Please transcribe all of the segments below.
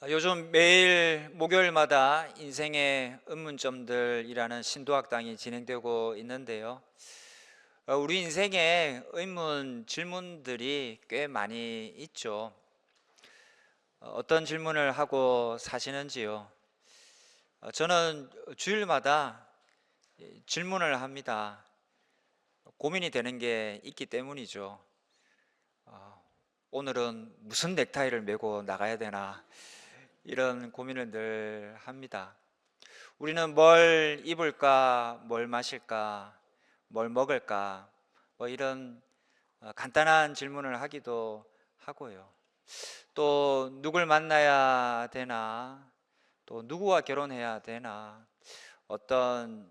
요즘 매일 목요일마다 인생의 의문점들이라는 신도학당이 진행되고 있는데요. 우리 인생에 의문 질문들이 꽤 많이 있죠. 어떤 질문을 하고 사시는지요? 저는 주일마다 질문을 합니다. 고민이 되는 게 있기 때문이죠. 오늘은 무슨 넥타이를 메고 나가야 되나, 이런 고민을 늘 합니다. 우리는 뭘 입을까, 뭘 마실까, 뭘 먹을까, 이런 간단한 질문을 하기도 하고요. 또 누굴 만나야 되나, 또 누구와 결혼해야 되나, 어떤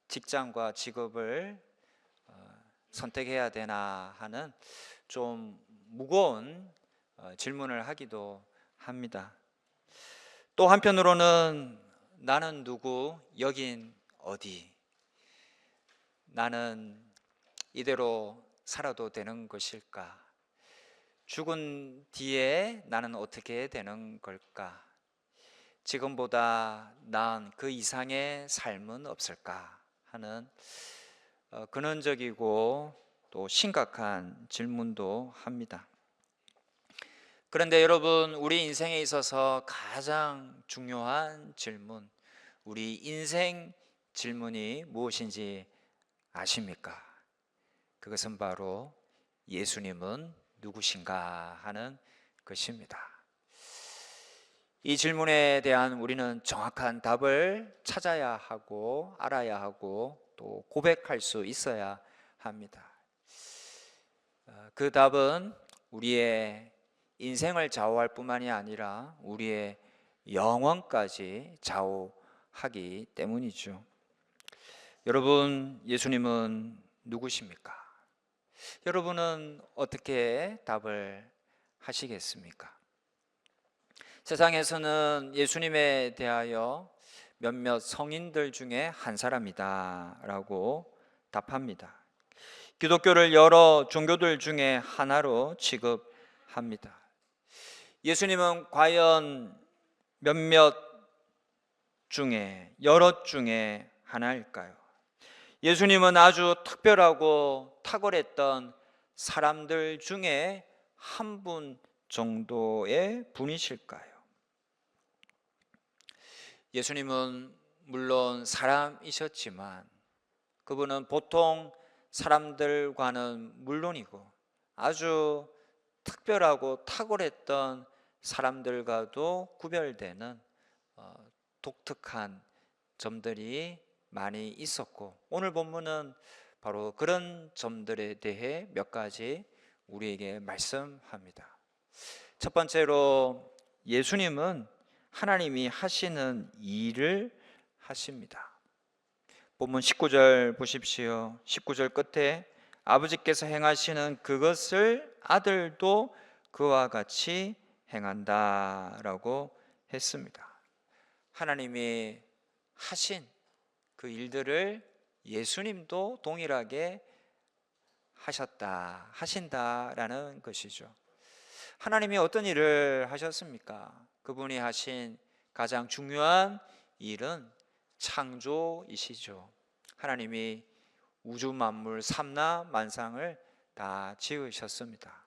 직장과 직업을 선택해야 되나 하는 좀 무거운 질문을 하기도 합니다. 또 한편으로는 나는 누구, 여긴 어디, 나는 이대로 살아도 되는 것일까, 죽은 뒤에 나는 어떻게 되는 걸까, 지금보다 나은 그 이상의 삶은 없을까 하는 근원적이고 또 심각한 질문도 합니다. 그런데 여러분, 우리 인생에 있어서 가장 중요한 질문, 우리 인생 질문이 무엇인지 아십니까? 그것은 바로 예수님은 누구신가 하는 것입니다. 이 질문에 대한 우리는 정확한 답을 찾아야 하고 알아야 하고 또 고백할 수 있어야 합니다. 그 답은 우리의 인생을 좌우할 뿐만이 아니라 우리의 영원까지 좌우하기 때문이죠. 여러분, 예수님은 누구십니까? 여러분은 어떻게 답을 하시겠습니까? 세상에서는 예수님에 대하여 몇몇 성인들 중에 한 사람이다 라고 답합니다. 기독교를 여러 종교들 중에 하나로 취급합니다. 예수님은 과연 몇몇 중에, 여럿 중에 하나일까요? 예수님은 아주 특별하고 탁월했던 사람들 중에 한 분 정도의 분이실까요? 예수님은 물론 사람이셨지만 그분은 보통 사람들과는 물론이고 아주 특별하고 탁월했던 사람들과도 구별되는 독특한 점들이 많이 있었고, 오늘 본문은 바로 그런 점들에 대해 몇 가지 우리에게 말씀합니다. 첫 번째로, 예수님은 하나님이 하시는 일을 하십니다. 본문 19절 보십시오. 19절 끝에 아버지께서 행하시는 그것을 아들도 그와 같이 행한다 라고 했습니다. 하나님이 하신 그 일들을 예수님도 동일하게 하신다라는 것이죠. 하나님이 어떤 일을 하셨습니까? 그분이 하신 가장 중요한 일은 창조이시죠. 하나님이 우주 만물 삼라 만상을 다 지으셨습니다.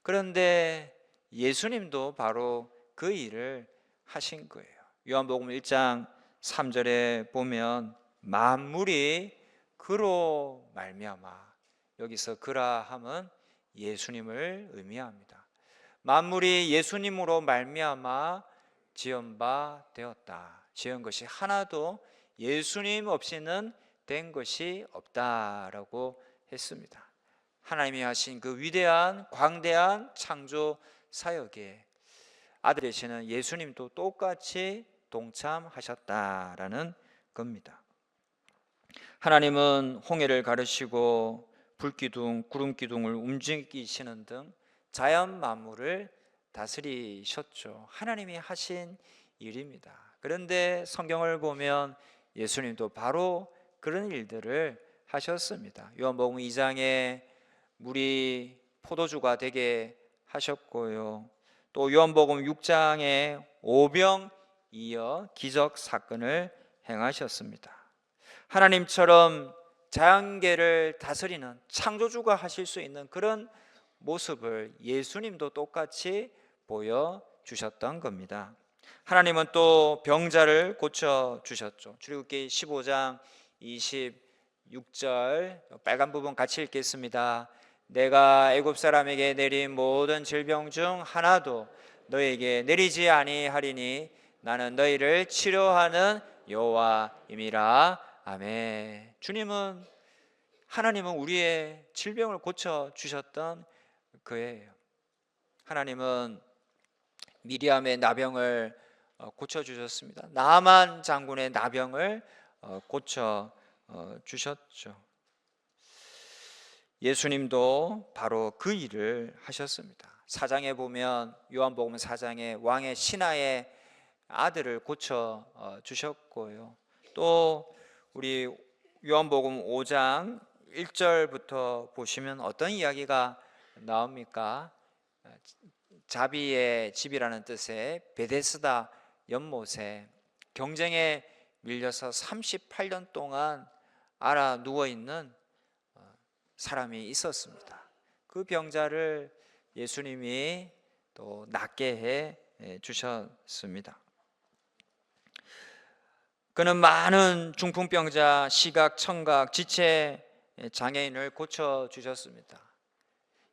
그런데 예수님도 바로 그 일을 하신 거예요. 요한복음 1장 3절에 보면 만물이 그로 말미암아, 여기서 그라 함은 예수님을 의미합니다. 만물이 예수님으로 말미암아 지은 바 되었다. 지은 것이 하나도 예수님 없이는 된 것이 없다라고 했습니다. 하나님이 하신 그 위대한 광대한 창조 사역에 아들 되시는 예수님도 똑같이 동참하셨다라는 겁니다. 하나님은 홍해를 가르시고 불기둥, 구름기둥을 움직이시는 등 자연 만물을 다스리셨죠. 하나님이 하신 일입니다. 그런데 성경을 보면 예수님도 바로 그런 일들을 하셨습니다. 요한복음 2장에 물이 포도주가 되게 하셨고요. 또 요한복음 6장에 오병이어 기적 사건을 행하셨습니다. 하나님처럼 자연계를 다스리는 창조주가 하실 수 있는 그런 모습을 예수님도 똑같이 보여주셨던 겁니다. 하나님은 또 병자를 고쳐주셨죠. 출애굽기 15장 26절 빨간 부분 같이 읽겠습니다. 내가 애굽 사람에게 내린 모든 질병 중 하나도 너에게 내리지 아니하리니 나는 너희를 치료하는 여호와임이라. 아멘. 하나님은 우리의 질병을 고쳐주셨던 그예요. 하나님은 미리암의 나병을 고쳐주셨습니다. 나만 장군의 나병을 고쳐주셨죠. 예수님도 바로 그 일을 하셨습니다. 4장에 보면 요한복음 4장에 왕의 신하의 아들을 고쳐주셨고요. 또 우리 요한복음 5장 1절부터 보시면 어떤 이야기가 나옵니까? 자비의 집이라는 뜻의 베데스다 연못에 경쟁에 밀려서 38년 동안 앓아 누워있는 사람이 있었습니다. 그 병자를 예수님이 또 낫게 해 주셨습니다. 그는 많은 중풍병자, 시각, 청각, 지체 장애인을 고쳐주셨습니다.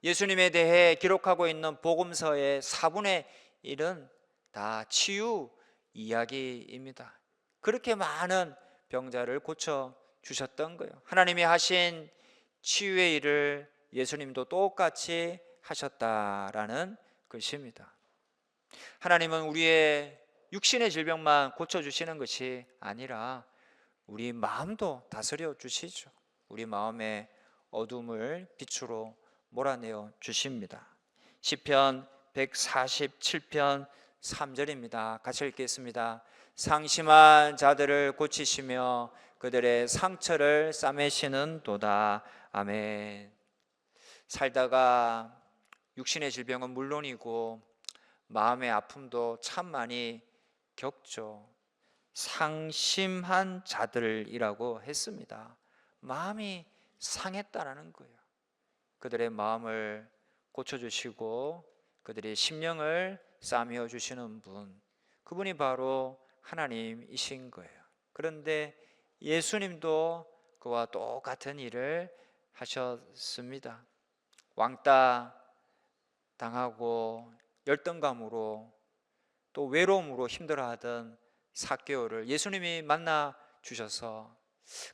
예수님에 대해 기록하고 있는 복음서의 4분의 1은 다 치유 이야기입니다. 그렇게 많은 병자를 고쳐주셨던 거예요. 하나님이 하신 치유의 일을 예수님도 똑같이 하셨다라는 것입니다. 하나님은 우리의 육신의 질병만 고쳐주시는 것이 아니라 우리 마음도 다스려 주시죠. 우리 마음의 어둠을 빛으로 몰아내어 주십니다. 시편 147편 3절입니다. 같이 읽겠습니다. 상심한 자들을 고치시며 그들의 상처를 싸매시는 도다. 아멘. 살다가 육신의 질병은 물론이고 마음의 아픔도 참 많이 겪죠. 상심한 자들이라고 했습니다. 마음이 상했다라는 거예요. 그들의 마음을 고쳐주시고 그들의 심령을 싸매어 주시는 분, 그분이 바로 하나님이신 거예요. 그런데 예수님도 그와 똑같은 일을 하셨습니다. 왕따 당하고 열등감으로 또 외로움으로 힘들어하던 삭개오를 예수님이 만나 주셔서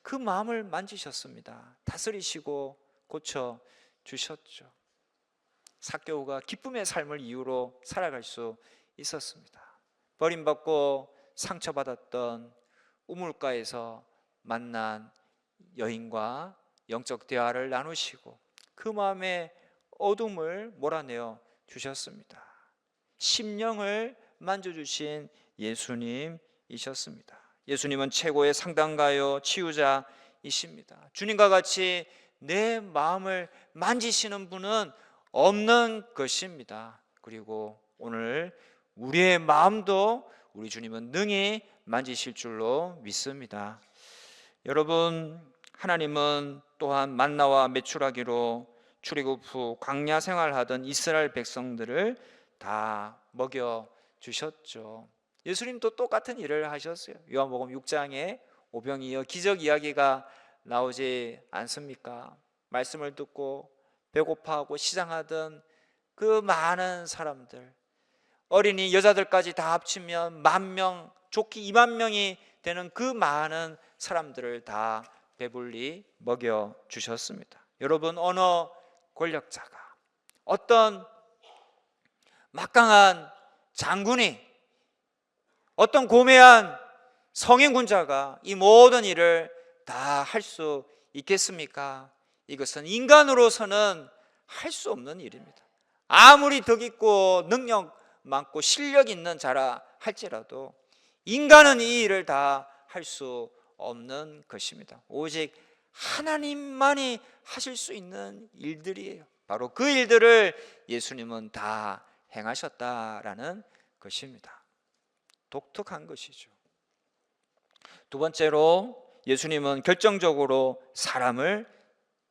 그 마음을 만지셨습니다. 다스리시고 고쳐 주셨죠. 삭개오가 기쁨의 삶을 이유로 살아갈 수 있었습니다. 버림받고 상처받았던 우물가에서 만난 여인과 영적 대화를 나누시고 그 마음의 어둠을 몰아내어 주셨습니다. 심령을 만져주신 예수님이셨습니다. 예수님은 최고의 상담가요 치유자이십니다. 주님과 같이 내 마음을 만지시는 분은 없는 것입니다. 그리고 오늘 우리의 마음도 우리 주님은 능히 만지실 줄로 믿습니다. 여러분, 하나님은 또한 만나와 메추라기로 출애굽 후 광야 생활하던 이스라엘 백성들을 다 먹여 주셨죠. 예수님도 똑같은 일을 하셨어요. 요한복음 6장에 오병이어 기적 이야기가 나오지 않습니까? 말씀을 듣고 배고파하고 시장하던 그 많은 사람들, 어린이 여자들까지 다 합치면 10,000명, 좋게 20,000명이 되는 그 많은 사람들을 다 배불리 먹여 주셨습니다. 여러분, 어느 권력자가, 어떤 막강한 장군이, 어떤 고매한 성인군자가 이 모든 일을 다 할 수 있겠습니까? 이것은 인간으로서는 할 수 없는 일입니다. 아무리 덕 있고 능력 많고 실력 있는 자라 할지라도 인간은 이 일을 다 할 수 없는 것입니다. 오직 하나님만이 하실 수 있는 일들이에요. 바로 그 일들을 예수님은 다 행하셨다라는 것입니다. 독특한 것이죠. 두 번째로 예수님은 결정적으로 사람을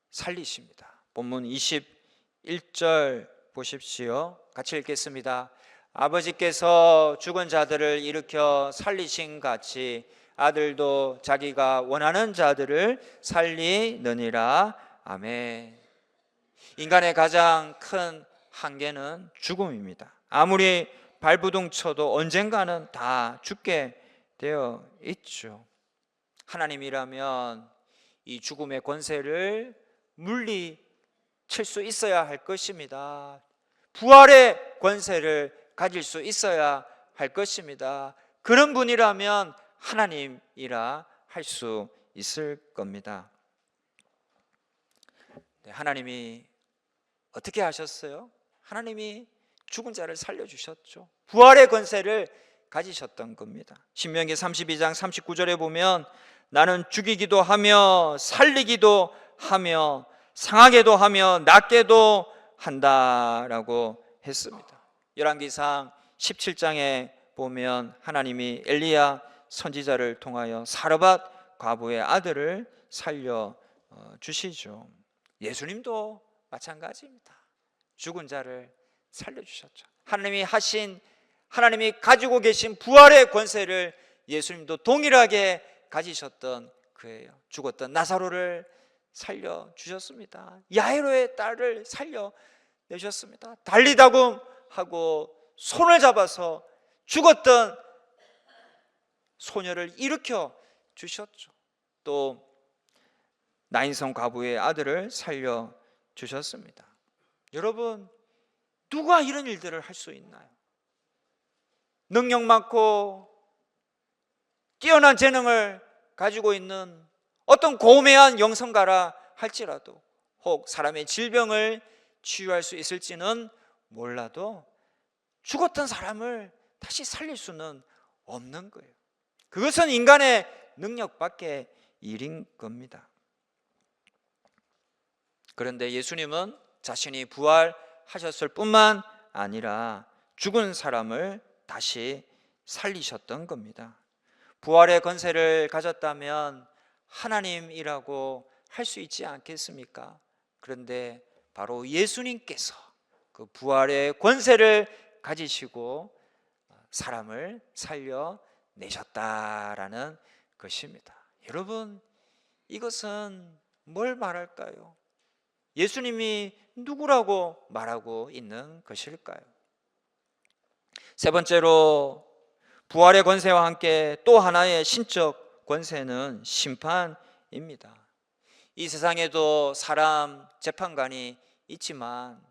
살리십니다. 본문 21절 보십시오. 같이 읽겠습니다. 아버지께서 죽은 자들을 일으켜 살리신 같이 아들도 자기가 원하는 자들을 살리느니라. 아멘. 인간의 가장 큰 한계는 죽음입니다. 아무리 발부둥 쳐도 언젠가는 다 죽게 되어 있죠. 하나님이라면 이 죽음의 권세를 물리칠 수 있어야 할 것입니다. 부활의 권세를 가질 수 있어야 할 것입니다. 그런 분이라면 하나님이라 할 수 있을 겁니다. 하나님이 어떻게 하셨어요? 하나님이 죽은 자를 살려주셨죠. 부활의 권세를 가지셨던 겁니다. 신명기 32장 39절에 보면 나는 죽이기도 하며 살리기도 하며 상하게도 하며 낫게도 한다라고 했습니다. 열왕기상 17장에 보면 하나님이 엘리야 선지자를 통하여 사르밧 과부의 아들을 살려 주시죠. 예수님도 마찬가지입니다. 죽은 자를 살려주셨죠. 하나님이 가지고 계신 부활의 권세를 예수님도 동일하게 가지셨던 그예요. 죽었던 나사로를 살려주셨습니다. 야이로의 딸을 살려내셨습니다. 달리다금 하고 손을 잡아서 죽었던 소녀를 일으켜 주셨죠. 또 나인성 과부의 아들을 살려주셨습니다. 여러분, 누가 이런 일들을 할 수 있나요? 능력 많고 뛰어난 재능을 가지고 있는 어떤 고매한 영성가라 할지라도, 혹 사람의 질병을 치유할 수 있을지는 몰라도 죽었던 사람을 다시 살릴 수는 없는 거예요. 그것은 인간의 능력밖에 일인 겁니다. 그런데 예수님은 자신이 부활하셨을 뿐만 아니라 죽은 사람을 다시 살리셨던 겁니다. 부활의 권세를 가졌다면 하나님이라고 할 수 있지 않겠습니까? 그런데 바로 예수님께서 그 부활의 권세를 가지시고 사람을 살려내셨다라는 것입니다. 여러분, 이것은 뭘 말할까요? 예수님이 누구라고 말하고 있는 것일까요? 세 번째로 부활의 권세와 함께 또 하나의 신적 권세는 심판입니다. 이 세상에도 사람 재판관이 있지만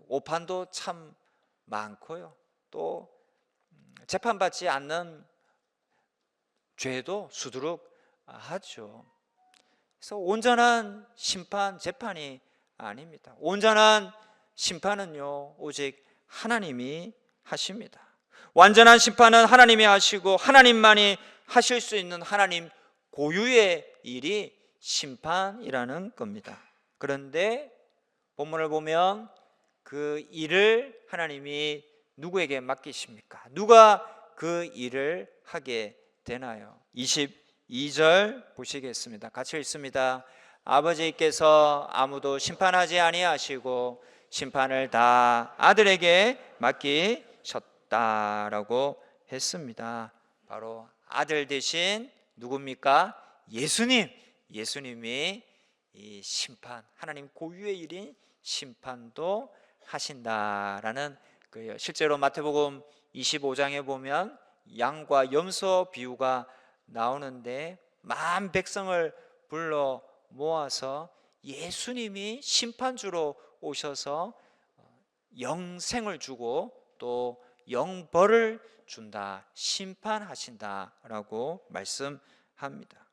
오판도 참 많고요. 또 재판받지 않는 죄도 수두룩하죠. 그래서 온전한 심판, 재판이 아닙니다. 온전한 심판은요, 오직 하나님이 하십니다. 완전한 심판은 하나님이 하시고 하나님만이 하실 수 있는 하나님 고유의 일이 심판이라는 겁니다. 그런데 본문을 보면 그 일을 하나님이 누구에게 맡기십니까? 누가 그 일을 하게 되나요? 22절 보시겠습니다. 같이 읽습니다. 아버지께서 아무도 심판하지 아니하시고 심판을 다 아들에게 맡기셨다라고 했습니다. 바로 아들 대신 누굽니까? 예수님이 이 심판, 하나님 고유의 일인 심판도 하신다라는 거예요. 실제로 마태복음 25장에 보면 양과 염소 비유가 나오는데 만 백성을 불러 모아서 예수님이 심판주로 오셔서 영생을 주고 또 영벌을 준다, 심판하신다라고 말씀합니다.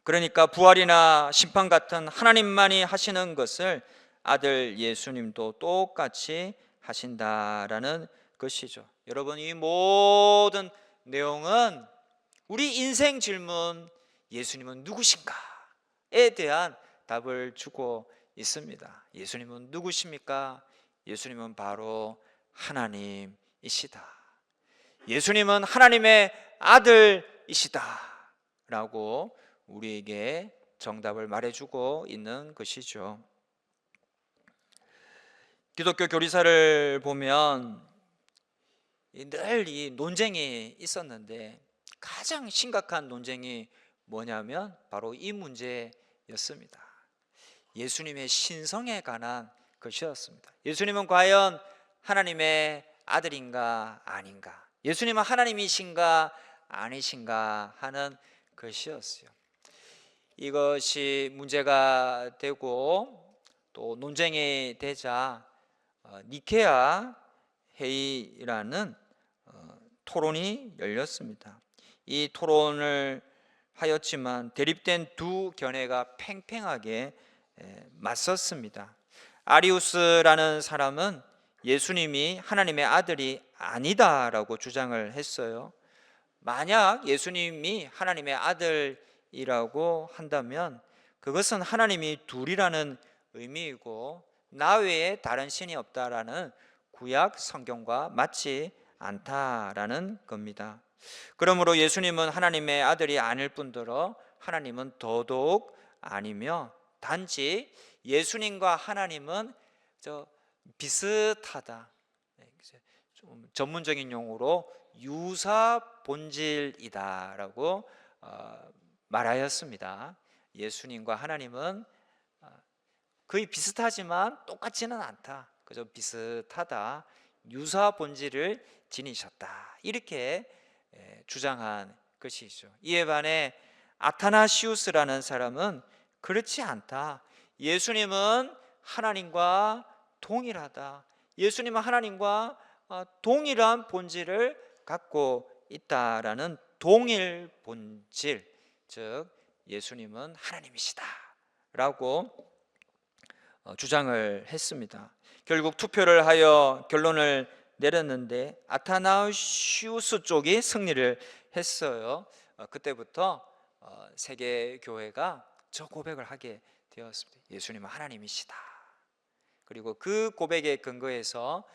그러니까 부활이나 심판 같은 하나님만이 하시는 것을 아들 예수님도 똑같이 하신다라는 것이죠. 여러분, 이 모든 내용은 우리 인생 질문, 예수님은 누구신가에 대한 답을 주고 있습니다. 예수님은 누구십니까? 예수님은 바로 하나님이시다. 예수님은 하나님의 아들이시다라고 우리에게 정답을 말해주고 있는 것이죠. 기독교 교리사를 보면 늘 이 논쟁이 있었는데 가장 심각한 논쟁이 뭐냐면 바로 이 문제였습니다. 예수님의 신성에 관한 것이었습니다. 예수님은 과연 하나님의 아들인가 아닌가, 예수님은 하나님이신가 아니신가 하는 것이었어요. 이것이 문제가 되고 또 논쟁이 되자 니케아 회의라는 토론이 열렸습니다. 이 토론을 하였지만 대립된 두 견해가 팽팽하게 맞섰습니다. 아리우스라는 사람은 예수님이 하나님의 아들이 아니다라고 주장을 했어요. 만약 예수님이 하나님의 아들이라고 한다면 그것은 하나님이 둘이라는 의미이고 나 외에 다른 신이 없다라는 구약 성경과 맞지 않다라는 겁니다. 그러므로 예수님은 하나님의 아들이 아닐 뿐더러 하나님은 더더욱 아니며 단지 예수님과 하나님은 비슷하다, 좀 전문적인 용어로 유사 본질이다라고 말하였습니다. 예수님과 하나님은 거의 비슷하지만 똑같지는 않다, 그저 비슷하다, 유사 본질을 지니셨다, 이렇게 주장한 것이죠. 이에 반해 아타나시우스라는 사람은 그렇지 않다, 예수님은 하나님과 동일하다, 예수님은 하나님과 동일한 본질을 갖고 있다라는 동일 본질, 즉 예수님은 하나님이시다 라고 주장을 했습니다. 결국 투표를 하여 결론을 내렸는데 아타나시우스 쪽이 승리를 했어요. 그때부터 세계 교회가 저 고백을 하게 되었습니다. 예수님은 하나님이시다. 그리고 그 고백에 근거해서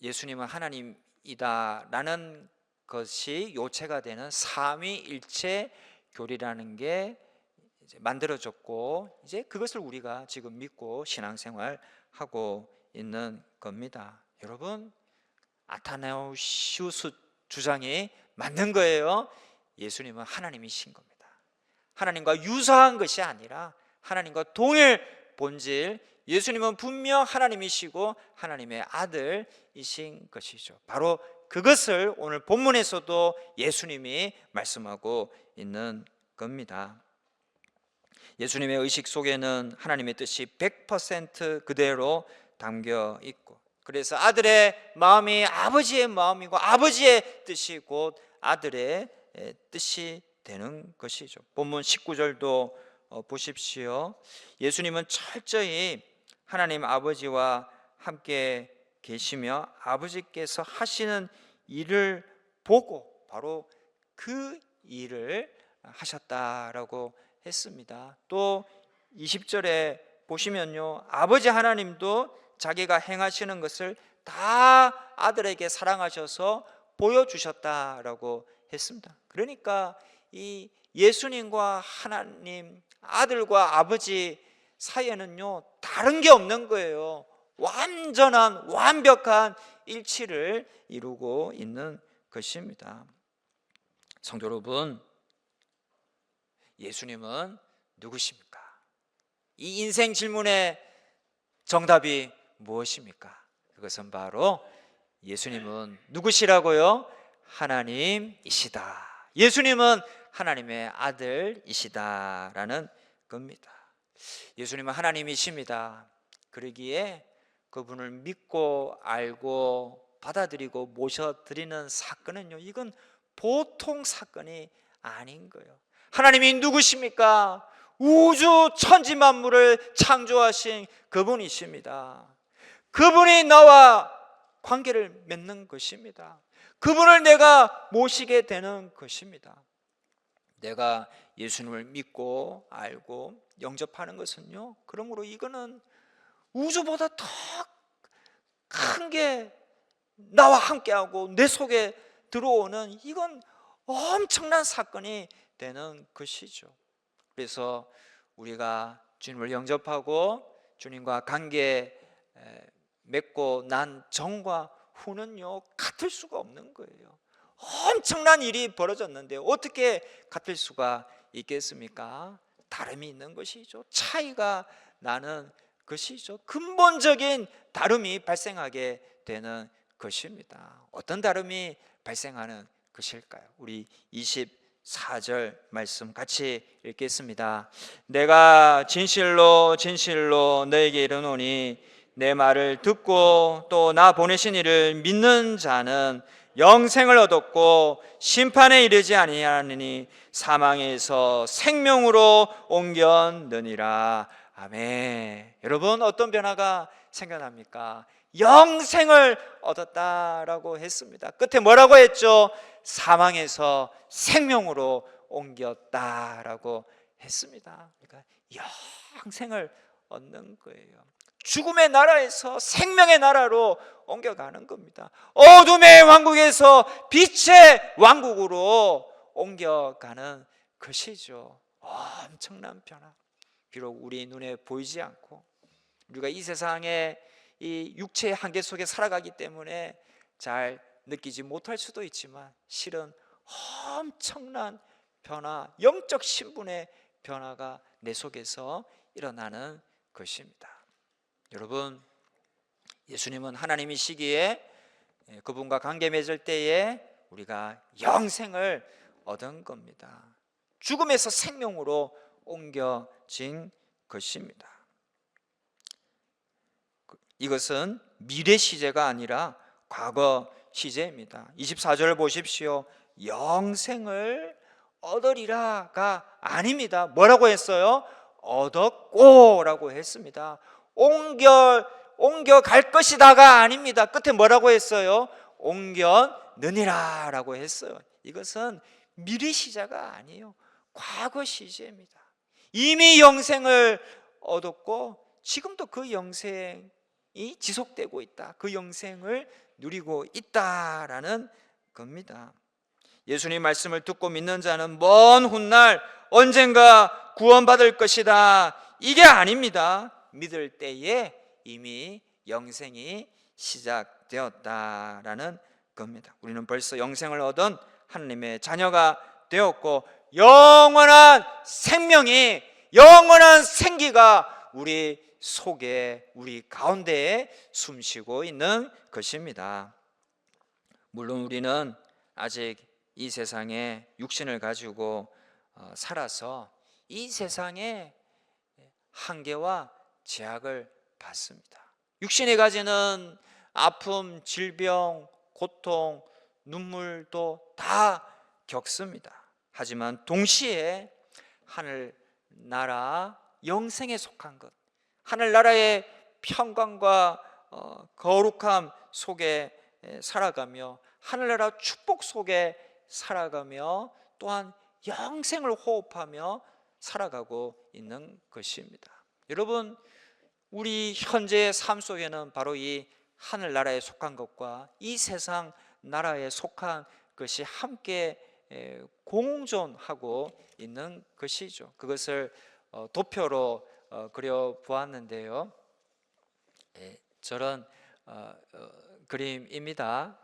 예수님은 하나님이다라는 것이 요체가 되는 삼위일체 교리라는 게 이제 만들어졌고, 이제 그것을 우리가 지금 믿고 신앙생활하고 있는 겁니다. 여러분, 아타나시우스 주장이 맞는 거예요. 예수님은 하나님이신 겁니다. 하나님과 유사한 것이 아니라 하나님과 동일 본질, 예수님은 분명 하나님이시고 하나님의 아들이신 것이죠. 바로 그것을 오늘 본문에서도 예수님이 말씀하고 있는 겁니다. 예수님의 의식 속에는 하나님의 뜻이 100% 그대로 담겨 있고, 그래서 아들의 마음이 아버지의 마음이고 아버지의 뜻이 곧 아들의 뜻이 되는 것이죠. 본문 19절도 보십시오. 예수님은 철저히 하나님 아버지와 함께 계시며 아버지께서 하시는 일을 보고 바로 그 일을 하셨다라고 했습니다. 또 20절에 보시면요, 아버지 하나님도 자기가 행하시는 것을 다 아들에게 사랑하셔서 보여주셨다라고 했습니다. 그러니까 이 예수님과 하나님, 아들과 아버지 사이에는요 다른 게 없는 거예요. 완전한 완벽한 일치를 이루고 있는 것입니다. 성도 여러분, 예수님은 누구십니까? 이 인생 질문의 정답이 무엇입니까? 그것은 바로 예수님은 누구시라고요? 하나님이시다. 예수님은 하나님의 아들이시다라는 겁니다. 예수님은 하나님이십니다. 그러기에 그분을 믿고 알고 받아들이고 모셔드리는 사건은요, 이건 보통 사건이 아닌 거예요. 하나님이 누구십니까? 우주 천지 만물을 창조하신 그분이십니다. 그분이 나와 관계를 맺는 것입니다. 그분을 내가 모시게 되는 것입니다. 내가 예수님을 믿고 알고 영접하는 것은요, 그러므로 이거는 우주보다 더 큰 게 나와 함께하고 내 속에 들어오는, 이건 엄청난 사건이 되는 것이죠. 그래서 우리가 주님을 영접하고 주님과 관계 맺고 난 전과 후는요 같을 수가 없는 거예요. 엄청난 일이 벌어졌는데 어떻게 같을 수가 있겠습니까? 다름이 있는 것이죠. 차이가 나는 것이죠. 근본적인 다름이 발생하게 되는 것입니다. 어떤 다름이 발생하는 것일까요? 우리 24절 말씀 같이 읽겠습니다. 내가 진실로 진실로 너에게 이르노니 내 말을 듣고 또 나 보내신 이를 믿는 자는 영생을 얻었고 심판에 이르지 아니하느니 사망에서 생명으로 옮겼느니라. 아멘. 여러분, 어떤 변화가 생겨납니까? 영생을 얻었다라고 했습니다. 끝에 뭐라고 했죠? 사망에서 생명으로 옮겼다라고 했습니다. 그러니까 영생을 얻는 거예요. 죽음의 나라에서 생명의 나라로 옮겨가는 겁니다. 어둠의 왕국에서 빛의 왕국으로 옮겨가는 것이죠. 엄청난 변화. 비록 우리 눈에 보이지 않고 우리가 이 세상에 이 육체의 한계 속에 살아가기 때문에 잘 느끼지 못할 수도 있지만 실은 엄청난 변화, 영적 신분의 변화가 내 속에서 일어나는 것입니다. 여러분, 예수님은 하나님이시기에 그분과 관계 맺을 때에 우리가 영생을 얻은 겁니다. 죽음에서 생명으로 옮겨진 것입니다. 이것은 미래 시제가 아니라 과거 시제입니다. 24절을 보십시오. 영생을 얻으리라가 아닙니다. 뭐라고 했어요? 얻었고 라고 했습니다. 옮겨갈 것이다가 아닙니다. 끝에 뭐라고 했어요? 옮겨느니라 라고 했어요. 이것은 미래 시제가 아니에요. 과거 시제입니다. 이미 영생을 얻었고 지금도 그 영생이 지속되고 있다. 그 영생을 누리고 있다라는 겁니다. 예수님 말씀을 듣고 믿는 자는 먼 훗날 언젠가 구원받을 것이다. 이게 아닙니다. 믿을 때에 이미 영생이 시작되었다라는 겁니다. 우리는 벌써 영생을 얻은 하나님의 자녀가 되었고 영원한 생명이, 영원한 생기가 우리 속에, 우리 가운데에 숨쉬고 있는 것입니다. 물론 우리는 아직 이 세상에 육신을 가지고 살아서 이 세상의 한계와 제약을 받습니다. 육신이 가지는 아픔, 질병, 고통, 눈물도 다 겪습니다. 하지만 동시에 하늘나라 영생에 속한 것, 하늘나라의 평강과 거룩함 속에 살아가며 하늘나라 축복 속에 살아가며 또한 영생을 호흡하며 살아가고 있는 것입니다. 여러분, 우리 현재의 삶 속에는 바로 이 하늘나라에 속한 것과 이 세상 나라에 속한 것이 함께 공존하고 있는 것이죠. 그것을 도표로 그려보았는데요. 저런 그림입니다.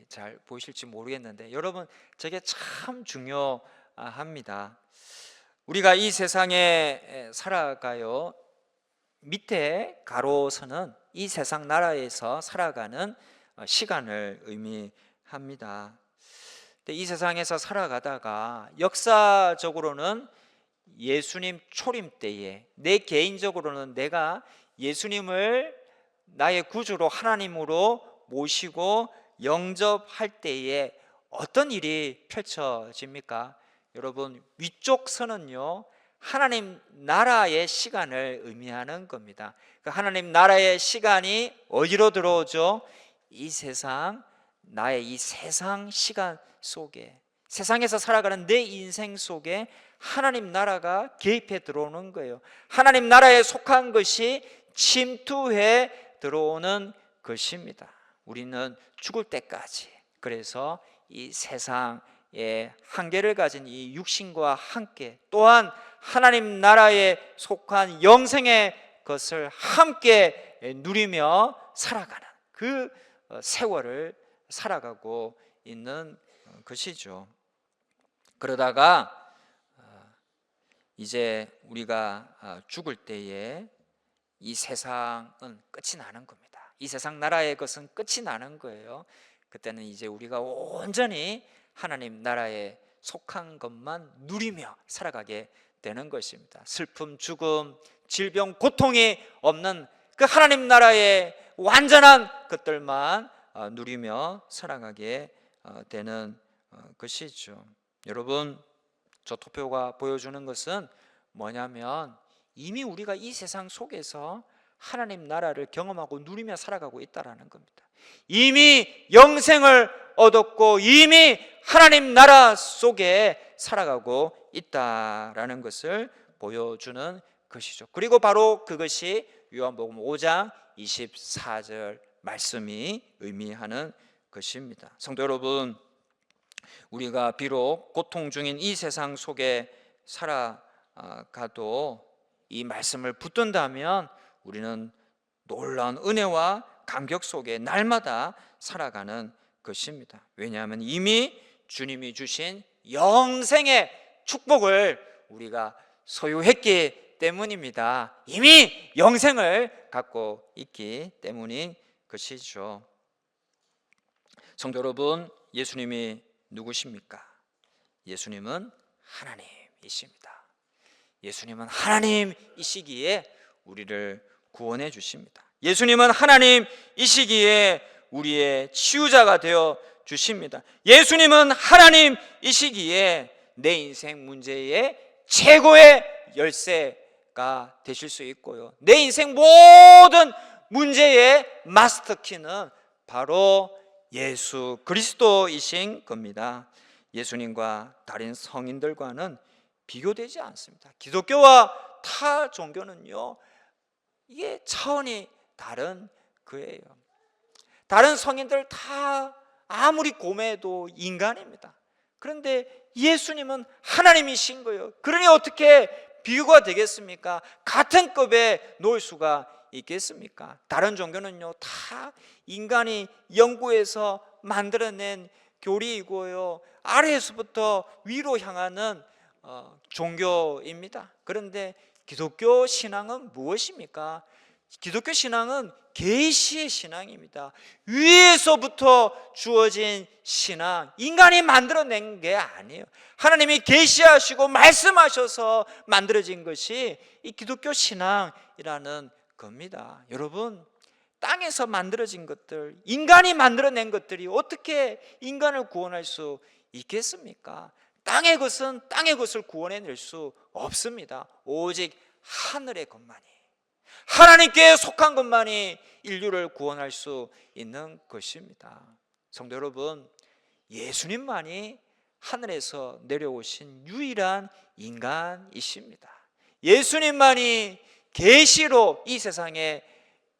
잘 보이실지 모르겠는데 여러분, 저게 참 중요합니다. 우리가 이 세상에 살아가요. 밑에 가로선은 이 세상 나라에서 살아가는 시간을 의미합니다. 이 세상에서 살아가다가 역사적으로는 예수님 초림 때에, 내 개인적으로는 내가 예수님을 나의 구주로 하나님으로 모시고 영접할 때에 어떤 일이 펼쳐집니까? 여러분, 위쪽 선은요 하나님 나라의 시간을 의미하는 겁니다. 그 하나님 나라의 시간이 어디로 들어오죠? 이 세상, 나의 이 세상 시간 속에, 세상에서 살아가는 내 인생 속에 하나님 나라가 개입해 들어오는 거예요. 하나님 나라에 속한 것이 침투해 들어오는 것입니다. 우리는 죽을 때까지, 그래서 이 세상의 한계를 가진 이 육신과 함께, 또한 하나님 나라에 속한 영생의 것을 함께 누리며 살아가는 그 세월을 살아가고 있는 것이죠. 그러다가 이제 우리가 죽을 때에 이 세상은 끝이 나는 겁니다. 이 세상 나라의 것은 끝이 나는 거예요. 그때는 이제 우리가 온전히 하나님 나라에 속한 것만 누리며 살아가게 되는 것입니다. 슬픔, 죽음, 질병, 고통이 없는 그 하나님 나라의 완전한 것들만 누리며 살아가게 되는 것이죠. 여러분, 저 도표가 보여주는 것은 뭐냐면 이미 우리가 이 세상 속에서 하나님 나라를 경험하고 누리며 살아가고 있다는 겁니다. 이미 영생을 얻었고 이미 하나님 나라 속에 살아가고 있다라는 것을 보여주는 것이죠. 그리고 바로 그것이 요한복음 5장 24절 말씀이 의미하는 것입니다. 성도 여러분, 우리가 비록 고통 중인 이 세상 속에 살아가도 이 말씀을 붙든다면 우리는 놀라운 은혜와 감격 속에 날마다 살아가는 것입니다. 왜냐하면 이미 주님이 주신 영생의 축복을 우리가 소유했기 때문입니다. 이미 영생을 갖고 있기 때문인 것이죠. 성도 여러분, 예수님이 누구십니까? 예수님은 하나님이십니다. 예수님은 하나님이시기에 우리를 구원해 주십니다. 예수님은 하나님이시기에 우리의 치유자가 되어 주십니다. 예수님은 하나님이시기에 내 인생 문제의 최고의 열쇠가 되실 수 있고요, 내 인생 모든 문제의 마스터키는 바로 예수 그리스도이신 겁니다. 예수님과 다른 성인들과는 비교되지 않습니다. 기독교와 타 종교는요, 이게 차원이 다른 거예요. 다른 성인들 다 아무리 고매해도 인간입니다. 그런데 예수님은 하나님이신 거예요. 그러니 어떻게 비교가 되겠습니까? 같은 급에 놓을 수가 있겠습니까? 다른 종교는요, 다 인간이 연구해서 만들어낸 교리이고요, 아래에서부터 위로 향하는 종교입니다. 그런데 기독교 신앙은 무엇입니까? 기독교 신앙은 계시의 신앙입니다. 위에서부터 주어진 신앙, 인간이 만들어낸 게 아니에요. 하나님이 계시하시고 말씀하셔서 만들어진 것이 이 기독교 신앙이라는 겁니다. 여러분, 땅에서 만들어진 것들, 인간이 만들어낸 것들이 어떻게 인간을 구원할 수 있겠습니까? 땅의 것은 땅의 것을 구원해낼 수 없습니다. 오직 하늘의 것만이, 하나님께 속한 것만이 인류를 구원할 수 있는 것입니다. 성도 여러분, 예수님만이 하늘에서 내려오신 유일한 인간이십니다. 예수님만이 계시로 이 세상에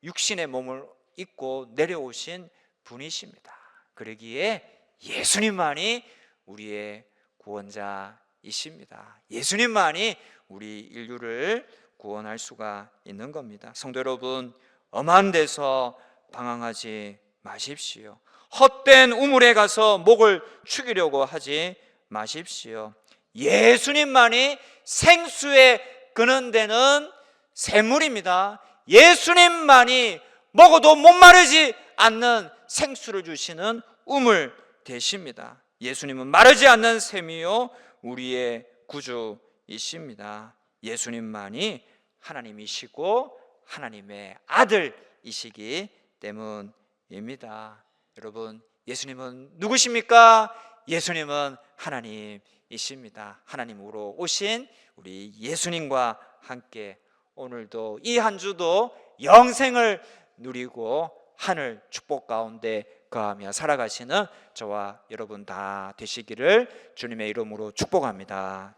육신의 몸을 입고 내려오신 분이십니다. 그러기에 예수님만이 우리의 구원자이십니다. 예수님만이 우리 인류를 구원할 수가 있는 겁니다. 성도 여러분, 엄한 데서 방황하지 마십시오. 헛된 우물에 가서 목을 축이려고 하지 마십시오. 예수님만이 생수에 그는 데는 샘물입니다. 예수님만이 먹어도 목마르지 않는 생수를 주시는 우물 되십니다. 예수님은 마르지 않는 샘이요 우리의 구주이십니다. 예수님만이 하나님이시고 하나님의 아들이시기 때문입니다. 여러분, 예수님은 누구십니까? 예수님은 하나님이십니다. 하나님으로 오신 우리 예수님과 함께 오늘도 이 한 주도 영생을 누리고 하늘 축복 가운데 거하며 살아가시는 저와 여러분 다 되시기를 주님의 이름으로 축복합니다.